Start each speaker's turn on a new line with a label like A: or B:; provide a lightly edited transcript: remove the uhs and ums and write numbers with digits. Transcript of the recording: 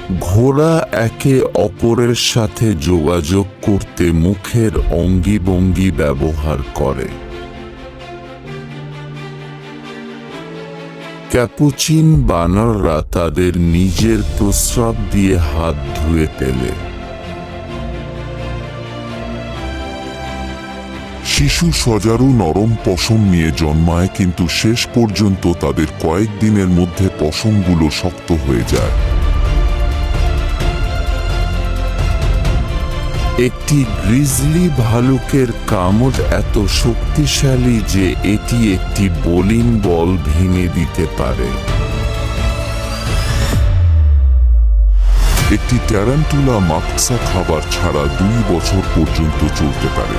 A: ঘোড়া একে অপরের সাথে যোগাযোগ করতে মুখের অঙ্গভঙ্গি ব্যবহার করে। ক্যাপুচিন বানররা তাদের নিজের প্রস্রাব দিয়ে হাত ধুয়ে ফেলে।
B: শিশু সজারু নরম পশম নিয়ে জন্মায়, কিন্তু শেষ পর্যন্ত তাদের কয়েকদিনের মধ্যে পশমগুলো শক্ত হয়ে যায়।
A: একটি গ্রিজলি ভালুকের কামড় এত শক্তিশালী যে এটি একটি বোলিং বল ভেঙে দিতে পারে।
B: একটি ট্যারান্টুলা মাকড়সা খাবার ছাড়া 2 বছর পর্যন্ত চলতে পারে।